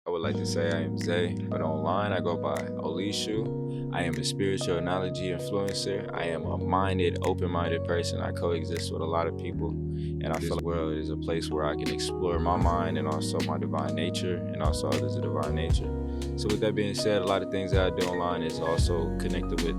I would like to say I am Zay, but online I go by Oleeshoo. I am a spiritual analogy influencer. I am a open-minded person. I coexist with a lot of people, and I feel like the world is a place where I can explore my mind and also my divine nature, and also others' divine nature. So with that being said, a lot of things that I do online is also connected with,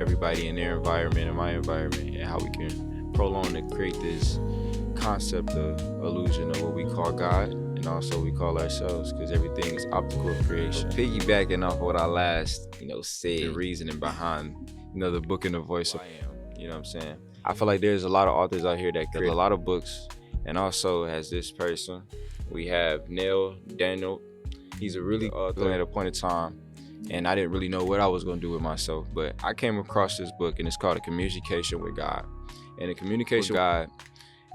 everybody in their environment and my environment, and how we can prolong and create this concept of illusion of what we call God and also we call ourselves, because everything is optical creation. Piggybacking off of what I last, said, the reasoning behind, the book and the voice of I am, you know what I'm saying? I feel like there's a lot of authors out here that create a lot of books, and also as this person, we have Neil Daniel. He's a really author at a point in time, and I didn't really know what I was going to do with myself, but I came across this book, and it's called A Communication with God. And the communication with God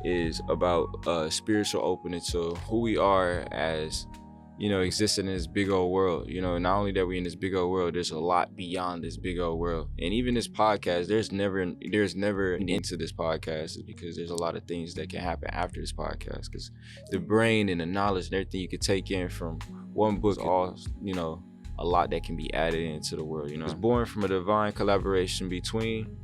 is about spiritual openness to who we are as, existing in this big old world. Not only that we in this big old world, there's a lot beyond this big old world. And even this podcast, there's never an end to this podcast, because there's a lot of things that can happen after this podcast, because the brain and the knowledge and everything you can take in from one book, all, a lot that can be added into the world. It's born from a divine collaboration between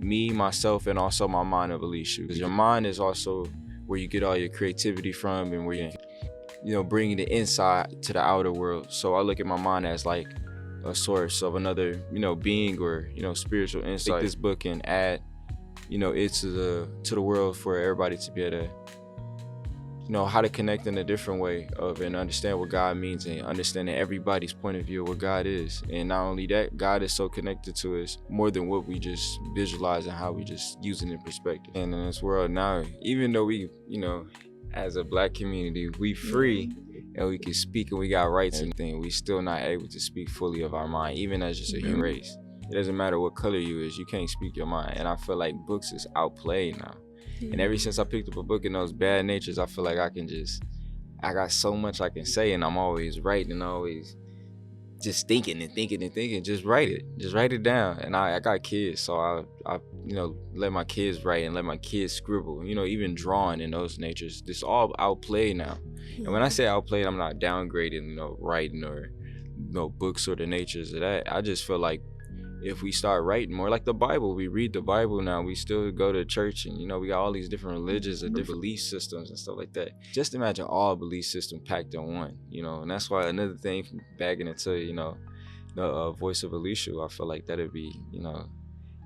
me, myself, and also my mind of Oleeshoo. Because your mind is also where you get all your creativity from, and where you bringing the inside to the outer world. So I look at my mind as like a source of another, being or, spiritual insight. Take this book and add, it to the world for everybody to be able to, how to connect in a different way and understand what God means, and understanding everybody's point of view of what God is. And not only that, God is so connected to us more than what we just visualize and how we just use it in perspective. And in this world now, even though we, as a Black community, we free and we can speak and we got rights and everything, we still not able to speak fully of our mind, even as just a human race. It doesn't matter what color you is, you can't speak your mind. And I feel like books is outplayed now. And ever since I picked up a book in those bad natures, I feel like I got so much I can say, and I'm always writing and always just thinking, just write it down. And I got kids, so I let my kids write and let my kids scribble, even drawing in those natures. This all outplayed now. And when I say outplayed, I'm not downgrading, writing or, books or the natures of that. I just feel like if we start writing more like the Bible, we read the Bible now, we still go to church, and we got all these different religions and different belief systems and stuff like that. Just imagine all belief systems packed in one, and that's why another thing, bagging into, the voice of Oleeshoo, I feel like that'd be,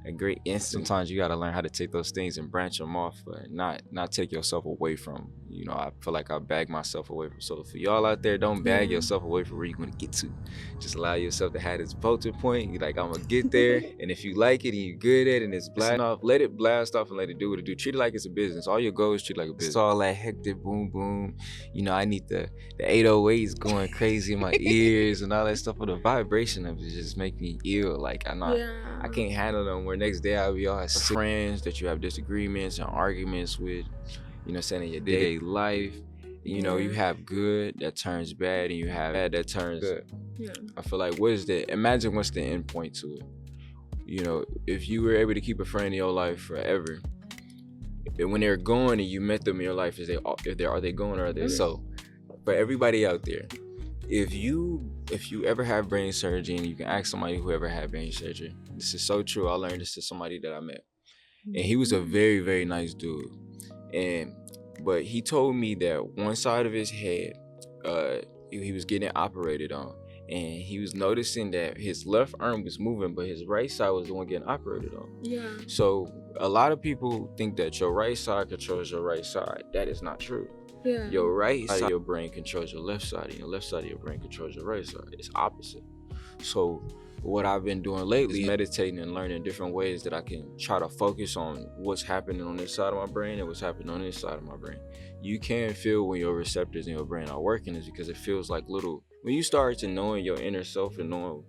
a great instant. Sometimes you got to learn how to take those things and branch them off, but not take yourself away from, I feel like I bag myself away from. So for y'all out there, don't bag yourself away from where you're going to get to. Just allow yourself to have this floating point. You're like, I'm going to get there. And if you like it and you're good at it and it's blasting off, let it blast off and let it do what it do. Treat it like it's a business. All your goals, treat it like a business. It's all that hectic boom, boom. I need the 808s going crazy in my ears and all that stuff. But the vibration of it just make me ill. Like, I can't handle them. Where next day I'll be all friends that you have disagreements and arguments with, saying in your day-to-day life. You have good that turns bad, and you have bad that turns good. Yeah. I feel like imagine what's the end point to it. If you were able to keep a friend in your life forever, and when they're gone and you met them in your life, are they gone or are they? So for everybody out there, if you ever have brain surgery, and you can ask somebody who ever had brain surgery, this is so true. I learned this to somebody that I met, and he was a very, very nice dude. But he told me that one side of his head, he was getting operated on, and he was noticing that his left arm was moving, but his right side was the one getting operated on. Yeah. So a lot of people think that your right side controls your right side. That is not true. Yeah. Your right side of your brain controls your left side, and your left side of your brain controls your right side. It's opposite. So what I've been doing lately is meditating and learning different ways that I can try to focus on what's happening on this side of my brain and what's happening on this side of my brain. You can feel when your receptors in your brain are working, is because it feels like when you start to knowing your inner self and knowing,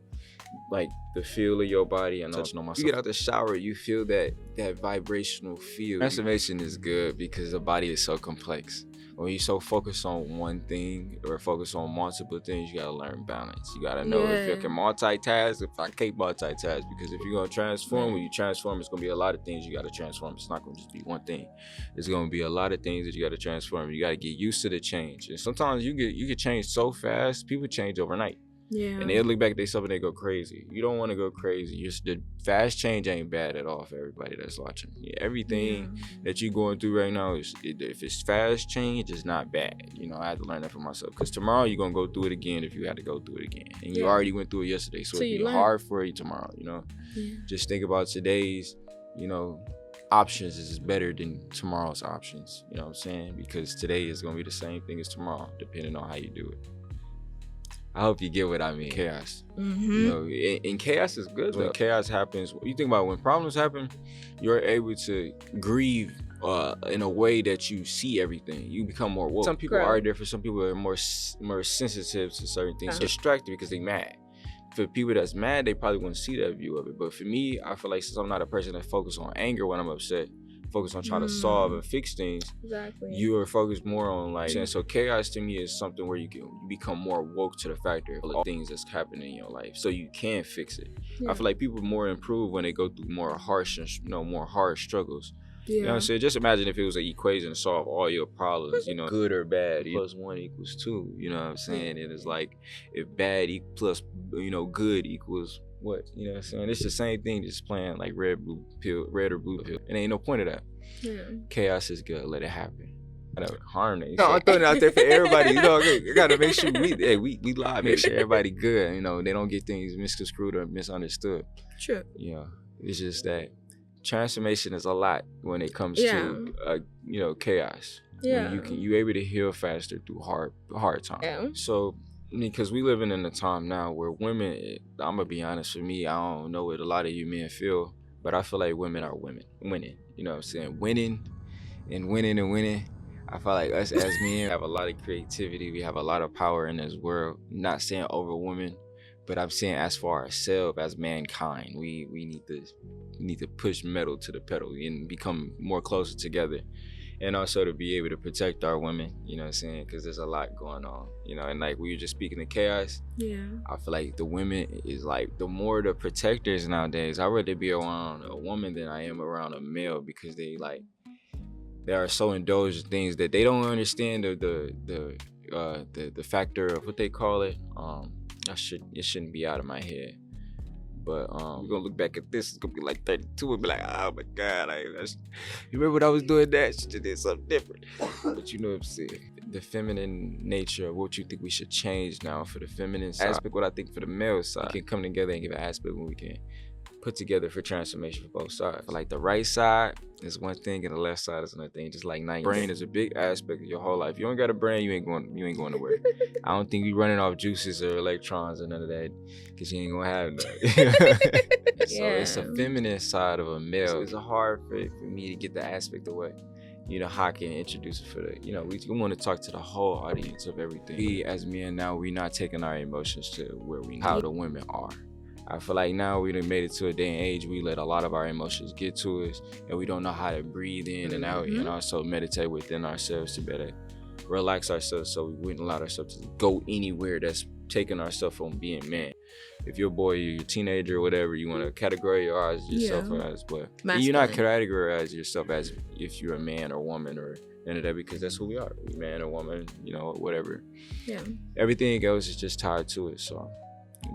like the feel of your body and touching on myself. You get out the shower, you feel that vibrational feel. Transformation is good because the body is so complex. When you're so focused on one thing or focus on multiple things, you gotta learn balance. You gotta know if you can multitask, if I can't multitask. Because if you're gonna transform, when you transform, it's gonna be a lot of things you gotta transform. It's not gonna just be one thing. It's gonna be a lot of things that you gotta transform. You gotta get used to the change. And sometimes you get change so fast, people change overnight. Yeah. And they'll look back at themselves and they go crazy. You don't want to go crazy. The fast change ain't bad at all for everybody that's watching. Everything that you're going through right now, if it's fast change, it's not bad. You know, I had to learn that for myself. Because tomorrow you're going to go through it again if you had to go through it again. And you already went through it yesterday. So it'd be hard for you tomorrow, you know. Just think about today's, you know, options is better than tomorrow's options. You know what I'm saying? Because today is going to be the same thing as tomorrow, depending on how you do it. I hope you get what I mean. Chaos. You know, and chaos is good. When chaos happens, you think about when problems happen, you're able to grieve in a way that you see everything. You become more woke. Some people are different. Some people are more sensitive to certain things. Distracted because they mad. For people that's mad, they probably wouldn't see that view of it. But for me, I feel like since I'm not a person that focuses on anger when I'm upset, focus on trying to solve and fix things. Exactly. You are focused more on like, so chaos to me is something where you become more woke to the factor of all the things that's happening in your life, so you can fix it. I feel like people more improve when they go through more harsh struggles. You know what I'm saying? Just imagine if it was an equation to solve all your problems, you know, good or bad. Plus 1 equals 2, you know what I'm saying? And it's like, if bad plus, you know, good equals what? You know what I'm saying? It's the same thing, just playing like red or blue pill. And ain't no point of that. Chaos is good. Let it happen. I don't harm it. No, I'm throwing it out there for everybody. You know, I gotta make sure we live. Make sure everybody good. You know, they don't get things misconstrued or misunderstood. True. You know, it's just that transformation is a lot when it comes to you know, chaos. Yeah. You able to heal faster through hard times. Yeah. So because we living in a time now where women, I'm gonna be honest, for me, I don't know what a lot of you men feel, but I feel like women are winning. You know what I'm saying? Winning. I feel like us as men have a lot of creativity. We have a lot of power in this world. I'm not saying over women, but I'm saying as for ourselves, as mankind, we need to push metal to the pedal and become more closer together. And also to be able to protect our women, you know what I'm saying? Because there's a lot going on, you know, and like we were just speaking of chaos. I feel like the women is like, the more the protectors nowadays, I'd rather be around a woman than I am around a male, because they are so indulged in things that they don't understand the factor of what they call it. It shouldn't be out of my head. But we're gonna look back at this, it's gonna be like 32 and be like, oh my God, you remember when I was doing that? She did something different. But you know what I'm saying? The feminine nature of what you think we should change now for the feminine aspect, what I think for the male side, we can come together and give an aspect when we can put together for transformation for both sides. Like the right side is one thing and the left side is another thing. Just like night, brain is a big aspect of your whole life. If you don't got a brain, you ain't going nowhere. I don't think you running off juices or electrons or none of that, because you ain't gonna have that. So it's a feminine side of a male. It's hard for me to get the aspect away. You know, how I can introduce it for the, you know, we want to talk to the whole audience of everything. We as men now, we not taking our emotions to where how the women are. I feel like now we done made it to a day and age we let a lot of our emotions get to us, and we don't know how to breathe in and out, and also meditate within ourselves to better relax ourselves, so we wouldn't allow ourselves to go anywhere that's taking ourselves from being man. If you're a boy, you're a teenager or whatever, you want to categorize yourself as, but you're not categorize yourself as if you're a man or woman or none of that, because that's who we are, man or woman, you know, whatever. Everything else is just tied to it. So,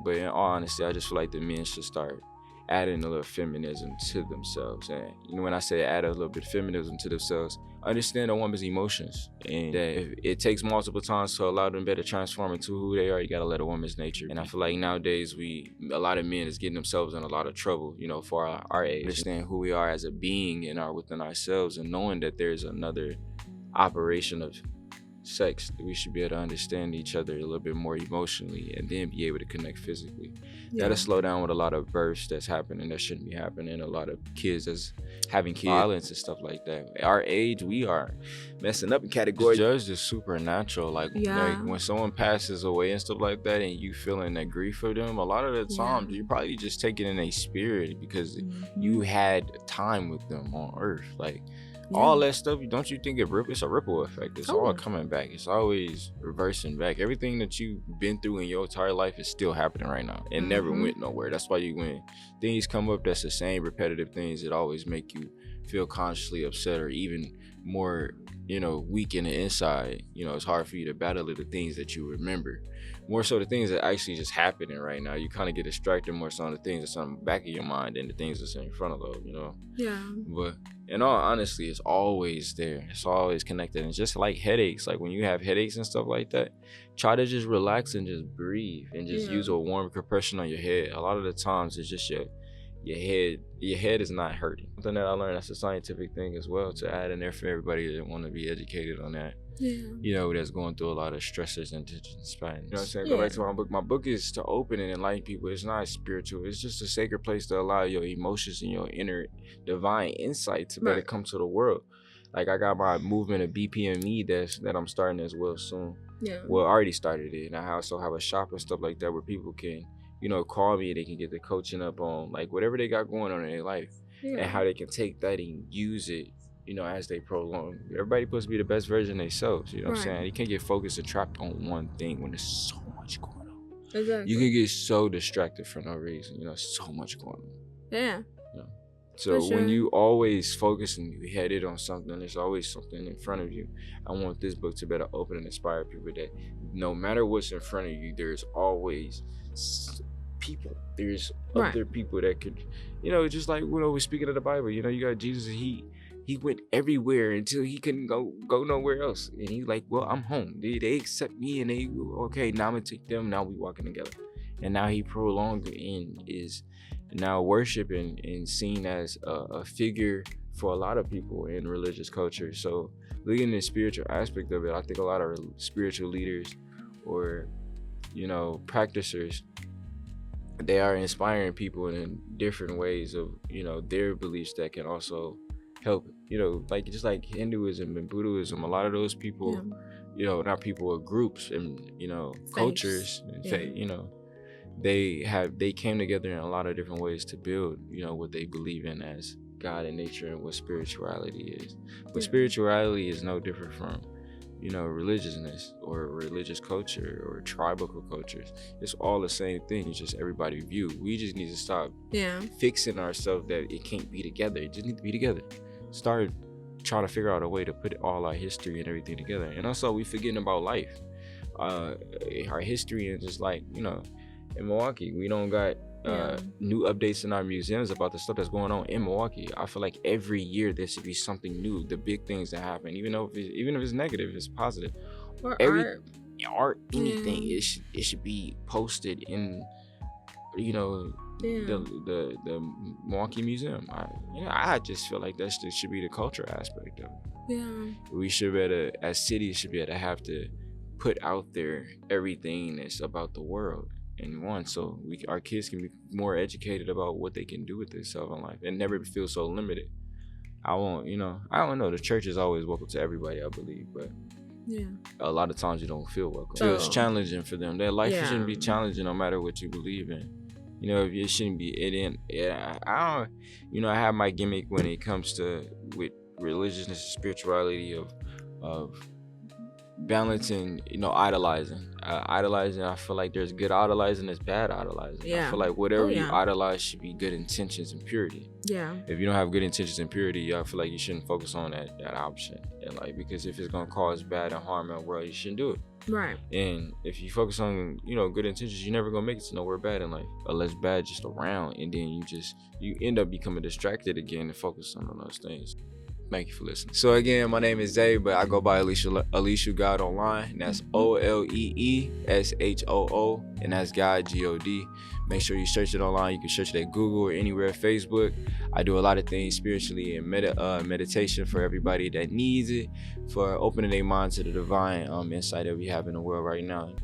but in all honesty, I just feel like the men should start adding a little feminism to themselves. And you know, when I say add a little bit of feminism to themselves, understand a woman's emotions, and that if it takes multiple times to allow them better transform into who they are, you gotta let a woman's nature. And I feel like nowadays a lot of men is getting themselves in a lot of trouble, you know, for our age. Understand who we are as a being and within ourselves, and knowing that there's another operation of sex, we should be able to understand each other a little bit more emotionally and then be able to connect physically. That'll slow down with a lot of births that's happening that shouldn't be happening, a lot of kids that's having kids, violence and stuff like that. Our age, we are messing up in categories judged as supernatural. Like, when someone passes away and stuff like that and you feeling that grief for them, a lot of the times you're probably just taking in a spirit because you had time with them on earth. Like, all that stuff, don't you think it's a ripple effect? It's all coming back. It's always reversing back. Everything that you've been through in your entire life is still happening right now. It never went nowhere. That's why when things come up that's the same repetitive things, it always make you feel consciously upset or even more, weak in the inside. It's hard for you to battle the things that you remember. More so the things that actually just happening right now. You kind of get distracted more so on the things that's on the back of your mind than the things that's in front of them, Yeah. But in all honesty, it's always there. It's always connected. And just like headaches, like when you have headaches and stuff like that, try to just relax and just breathe and just use a warm compression on your head. A lot of the times it's just your head is not hurting. Something that I learned, that's a scientific thing as well, to add in there for everybody that want to be educated on that. That's going through a lot of stressors and tensions. You know what I'm saying? Go back to my book. My book is to open and enlighten people. It's not spiritual. It's just a sacred place to allow your emotions and your inner divine insight to better come to the world. Like, I got my movement of BPMe that I'm starting as well soon. Well, I already started it, and I also have a shop and stuff like that where people can call me and they can get the coaching up on like whatever they got going on in their life and how they can take that and use it, as they prolong. Everybody supposed to be the best version of themselves, what I'm saying? You can't get focused and trapped on one thing when there's so much going on. Exactly. You can get so distracted for no reason, so much going on. Yeah. So when you always focus and you headed on something, there's always something in front of you. I want this book to better open and inspire people that no matter what's in front of you, there's always people. There's other people that could, just like we're speaking of the Bible. You got Jesus. He went everywhere until he couldn't go nowhere else, and he's like, well, I'm home. They accept me, and they now I'm gonna take them. Now we walking together, and now he prolonged and is now worshiping and seen as a figure for a lot of people in religious culture. So looking at the spiritual aspect of it, I think a lot of spiritual leaders or practiticers, they are inspiring people in different ways of their beliefs that can also help, like just like Hinduism and Buddhism. A lot of those people, not people or groups and cultures and faith, they came together in a lot of different ways to build what they believe in as God and nature and what spirituality is. But spirituality is no different from religiousness or religious culture or tribal cultures. It's all the same thing. It's just everybody view. We just need to stop fixing ourselves that it can't be together. It just needs to be together. Start trying to figure out a way to put all our history and everything together. And also, we forgetting about life. Our history and just like, in Milwaukee, we don't got new updates in our museums about the stuff that's going on in Milwaukee. I feel like every year there should be something new, the big things that happen, even if it's negative, it's positive. Or art, anything, it should be posted in the Milwaukee Museum. I just feel like that should be the culture aspect of it. We should as cities should be able to have to put out there everything that's about the world. And so our kids can be more educated about what they can do with themselves in life and never feel so limited. I don't know. The church is always welcome to everybody, I believe, but a lot of times you don't feel welcome. So it's challenging for them. Their life shouldn't be challenging no matter what you believe in. If it shouldn't be. I have my gimmick when it comes to with religiousness and spirituality of balancing, idolizing. I feel like there's good idolizing, there's bad idolizing. I feel like whatever you idolize should be good intentions and purity. If you don't have good intentions and purity, I feel like you shouldn't focus on that option. And because if it's gonna cause bad and harm in the world, you shouldn't do it. Right. And if you focus on, good intentions, you're never gonna make it to nowhere bad in life, unless bad just around, and then you end up becoming distracted again and focus on those things. Thank you for listening. So again, my name is Zay, but I go by Oleeshoo God online, and that's OLEESHOO, and that's God, GOD. Make sure you search it online. You can search it at Google or anywhere, Facebook. I do a lot of things spiritually and meditation for everybody that needs it, for opening their mind to the divine insight that we have in the world right now.